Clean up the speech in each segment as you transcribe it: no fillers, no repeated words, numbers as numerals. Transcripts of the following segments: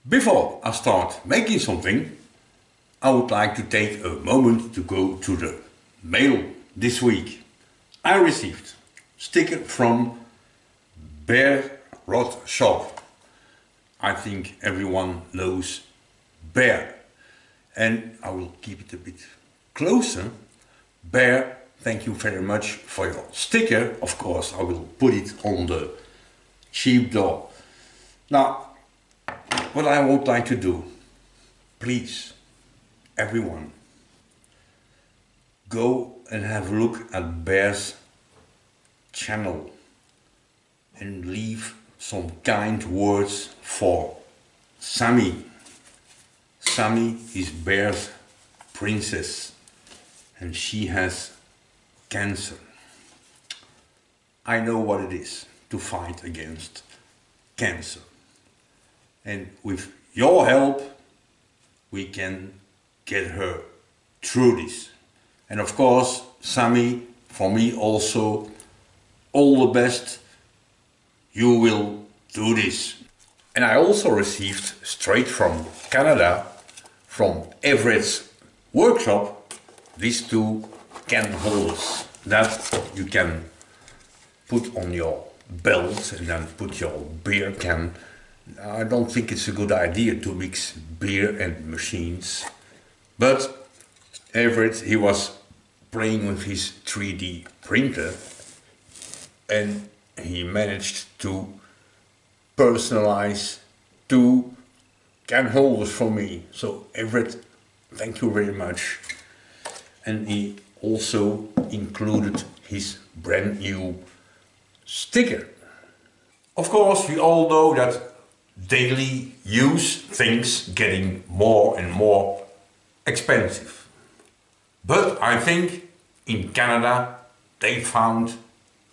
Before I start making something, I would like to take a moment to go to the mail this week. I received sticker from Bear Rod Shop. I think everyone knows Bear, and I will keep it a bit closer. Bear, thank you very much for your sticker. Of course, I will put it on the sheep door. Now, what I would like to do, please, everyone, go and have a look at Bear's channel and leave some kind words for Sammy. Sammy is Bear's princess and she has cancer. I know what it is to fight against cancer. And with your help, we can get her through this. And of course, Sammy, for me also, all the best. You will do this. And I also received straight from Canada, from Everett's workshop, these two can holders that you can put on your belt and then put your beer can. I don't think it's a good idea to mix beer and machines, but Everett, he was playing with his 3D printer and he managed to personalize two can holders for me. So Everett, thank you very much. And he also included his brand new sticker. Of course, we all know that daily use things getting more and more expensive. But I think in Canada they found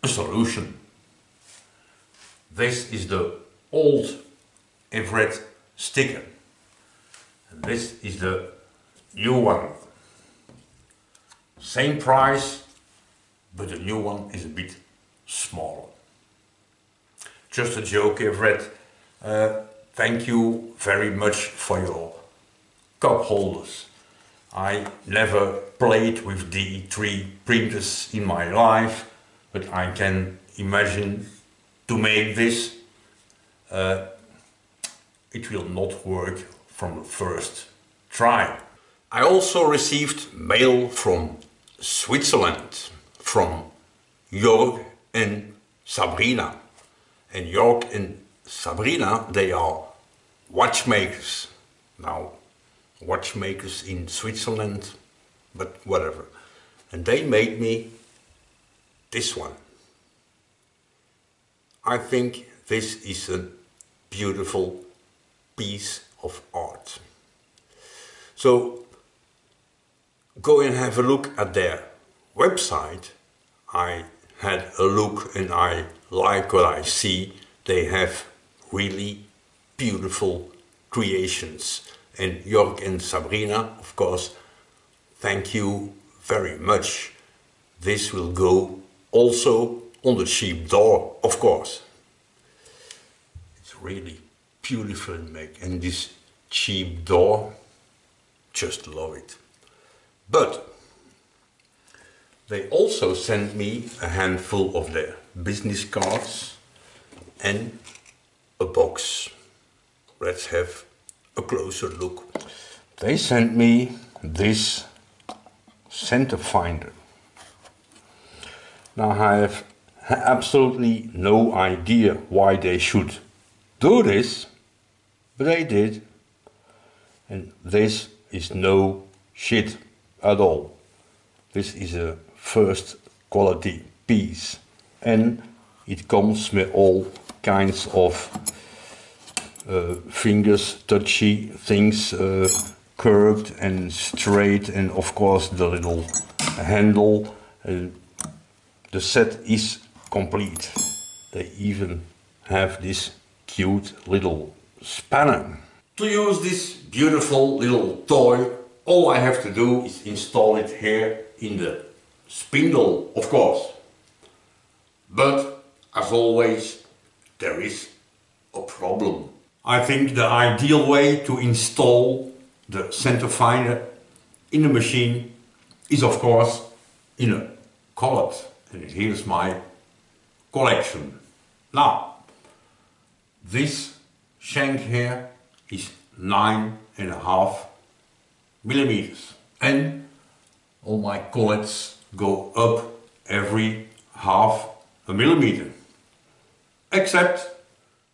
a solution. This is the old Everett sticker. And this is the new one. Same price, but the new one is a bit smaller. Just a joke, Everett. Thank you very much for your cup holders. I never played with D3 printers in my life, but I can imagine to make this, it will not work from the first try. I also received mail from Switzerland, from Jörg and Sabrina. And Jörg and Sabrina, they are watchmakers. Now, watchmakers in Switzerland, but whatever. And they made me this one. I think this is a beautiful piece of art. So, go and have a look at their website. I had a look and I like what I see. They have really beautiful creations. And Jörg and Sabrina, of course, thank you very much. This will go also on the sheep door, of course. It's really beautiful to make. And this sheep door, just love it. But they also sent me a handful of their business cards and a box. Let's have a closer look. They sent me this center finder. Now I have absolutely no idea why they should do this, but they did. And this is no shit at all. This is a first quality piece and it comes with all kinds of fingers, touchy things, curved and straight, and of course the little handle. The set is complete. They even have this cute little spanner. To use this beautiful little toy, all I have to do is install it here in the spindle, of course. But as always, there is a problem. I think the ideal way to install the center finder in the machine is of course in a collet. And here's my collection. Now, this shank here is 9.5 millimeters, and all my collets go up every half a millimeter, except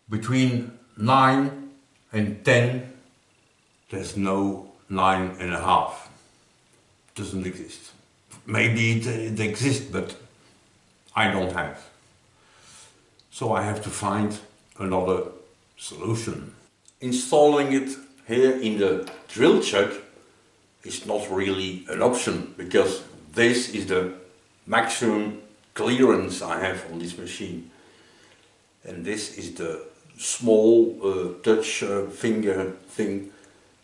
between 9 and 10 there's no 9.5. Doesn't exist. Maybe it exists, but I don't have. So I have to find another solution. Installing it here in the drill chuck is not really an option, because this is the maximum clearance I have on this machine, and this is the small touch finger thing,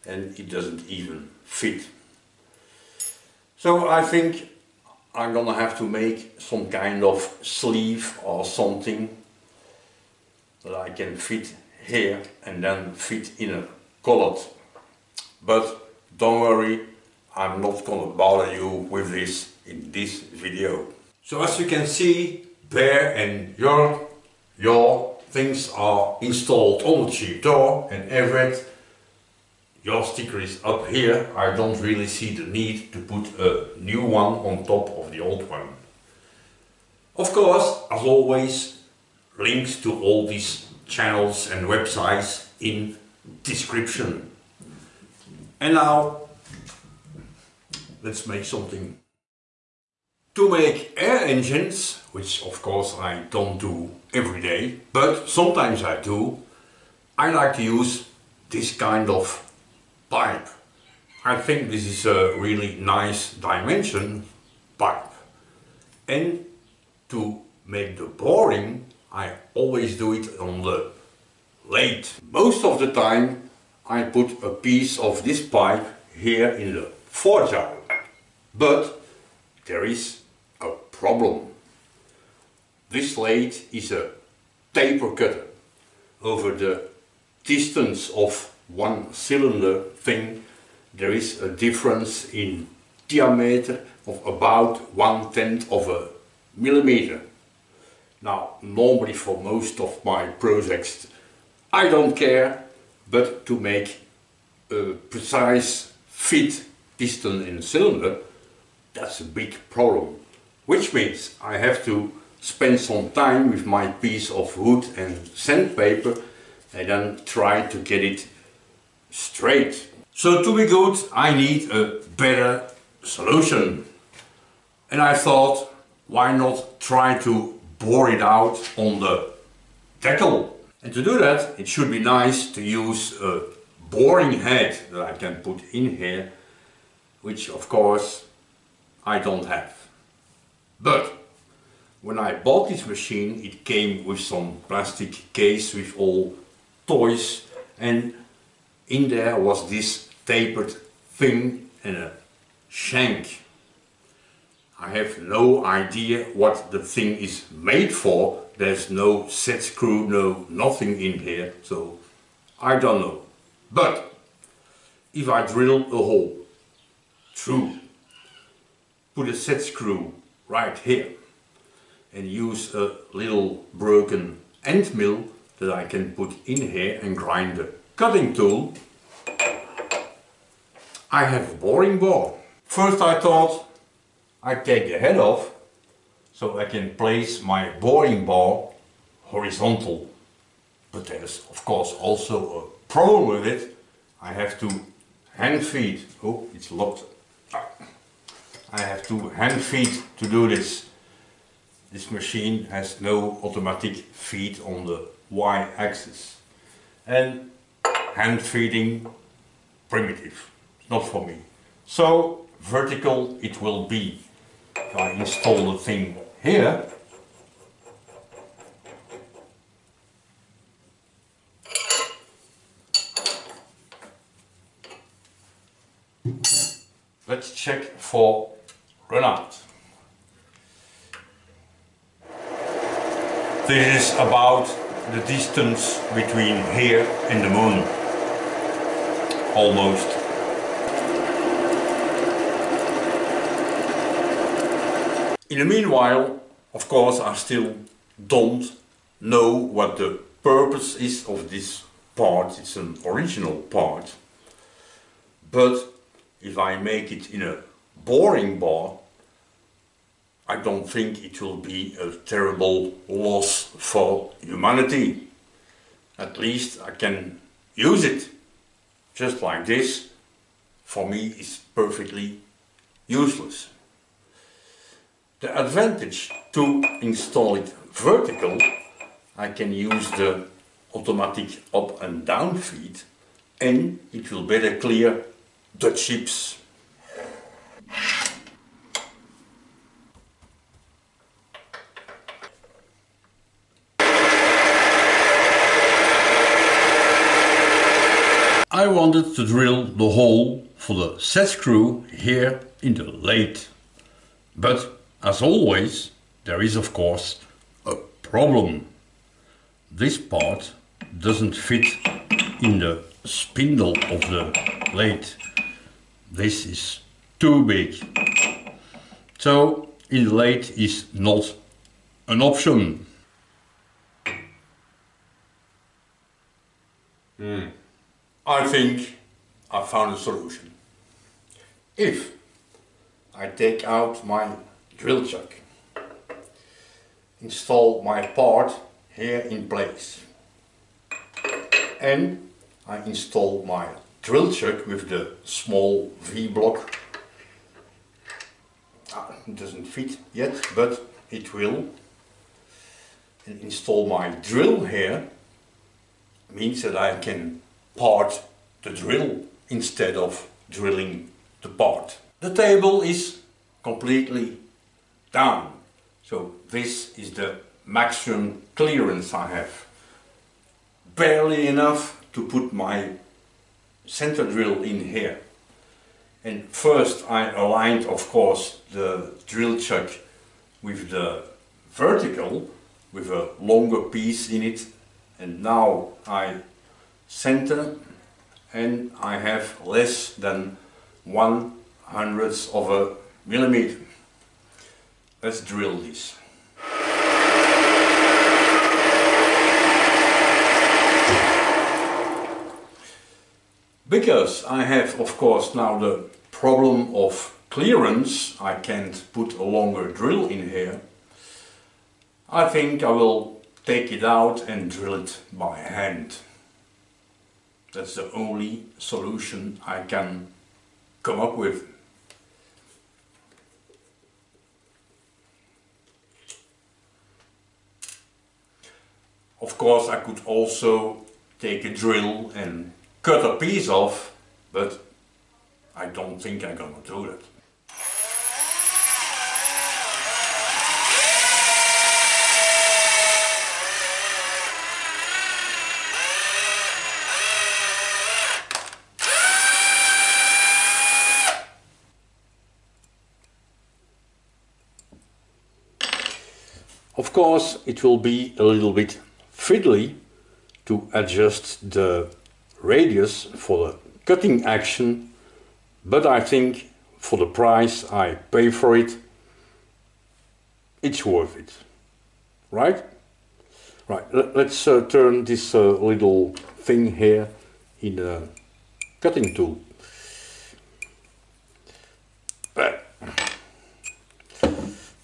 and it doesn't even fit. So I think I'm gonna have to make some kind of sleeve or something that I can fit here and then fit in a collet. But don't worry, I'm not gonna bother you with this in this video. So as you can see, Bear and your things are installed on the cheap door, and Everett, your sticker is up here. I don't really see the need to put a new one on top of the old one. Of course, as always, links to all these channels and websites in description. And now, let's make something. To make air engines, which of course I don't do every day, but sometimes I do, I like to use this kind of pipe. I think this is a really nice dimension pipe. And to make the boring, I always do it on the lathe. Most of the time I put a piece of this pipe here in the forge iron. But there is a problem. This lathe is a taper cutter. Over the distance of one cylinder thing, there is a difference in diameter of about 1/10 of a millimeter. Now, normally for most of my projects I don't care, but to make a precise fit piston in a cylinder, that's a big problem. Which means I have to spend some time with my piece of wood and sandpaper and then try to get it straight. So to be good, I need a better solution. And I thought, why not try to bore it out on the decal? And to do that, it should be nice to use a boring head that I can put in here, which of course I don't have. But when I bought this machine, it came with some plastic case with all toys, and in there was this tapered thing and a shank. I have no idea what the thing is made for. There's no set screw, no nothing in here, so I don't know. But if I drill a hole through, put a set screw right here and use a little broken end mill that I can put in here and grind the cutting tool, I have a boring bore. First I thought I'd take the head off so I can place my boring bore horizontal. But there's of course also a problem with it. I have to hand feed. Oh, it's locked. I have to hand feed to do this. This machine has no automatic feed on the y-axis. And hand feeding, primitive, not for me. So vertical it will be. If I install the thing here, let's check for runout. This is about the distance between here and the moon. Almost. In the meanwhile, of course, I still don't know what the purpose is of this part. It's an original part. But if I make it in a boring bar, I don't think it will be a terrible loss for humanity. At least I can use it. Just like this, for me, is perfectly useless. The advantage to install it vertical, I can use the automatic up and down feed, and it will better clear the chips. I wanted to drill the hole for the set screw here in the lathe. But as always, there is of course a problem. This part doesn't fit in the spindle of the lathe. This is too big. So in the lathe is not an option. I think I found a solution. If I take out my drill chuck, install my part here in place, and I install my drill chuck with the small V-block. It doesn't fit yet, but it will. And install my drill here, means that I can part the drill instead of drilling the part. The table is completely down, so this is the maximum clearance I have. Barely enough to put my center drill in here. And first I aligned, of course, the drill chuck with the vertical, with a longer piece in it, and now I center, and I have less than 1/100th of a millimeter. Let's drill this. Because I have, of course, now the problem of clearance, I can't put a longer drill in here. I think I will take it out and drill it by hand. That's the only solution I can come up with. Of course, I could also take a drill and cut a piece off, but I don't think I'm gonna do that. Of course, it will be a little bit fiddly to adjust the radius for the cutting action, but I think for the price I pay for it, it's worth it, right? Right, let's turn this little thing here in a cutting tool.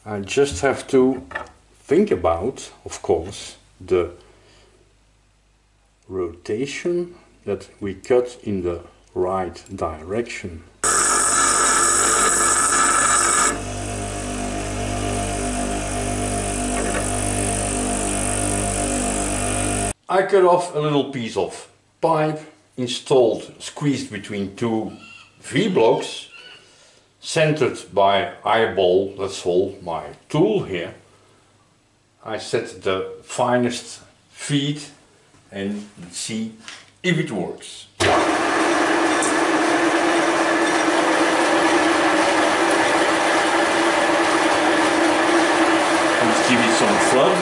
I just have to think about, of course, the rotation that we cut in the right direction. I cut off a little piece of pipe, squeezed between two V-blocks, centered by eyeball, that's all, my tool here. I set the finest feed and let's see if it works. Let's give it some flood.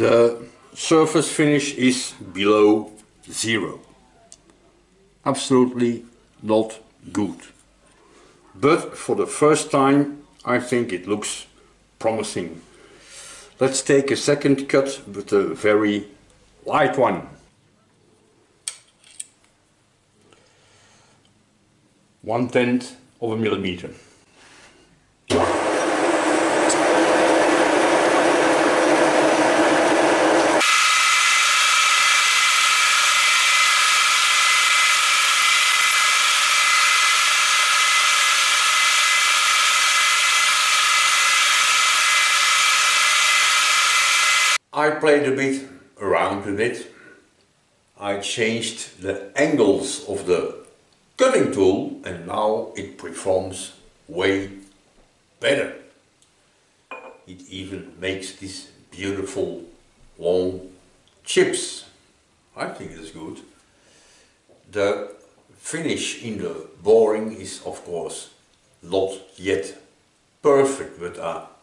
The surface finish is below 0. Absolutely not good. But for the first time I think it looks promising. Let's take a second cut, but a very light one. 1/10 of a millimeter. I played a bit around with it. I changed the angles of the cutting tool and now it performs way better. It even makes these beautiful long chips. I think it's good. The finish in the boring is of course not yet perfect, but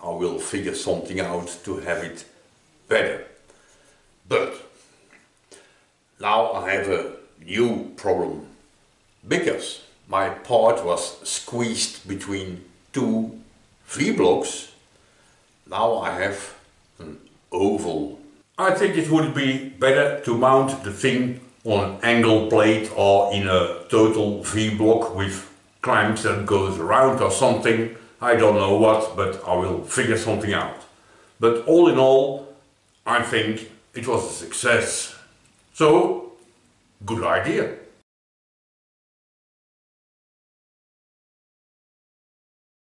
I will figure something out to have it better. But now I have a new problem, because my part was squeezed between two V-blocks. Now I have an oval. I think it would be better to mount the thing on an angle plate or in a total V-block with clamps that goes around or something. I don't know what, but I will figure something out. But all in all, I think it was a success. So, good idea.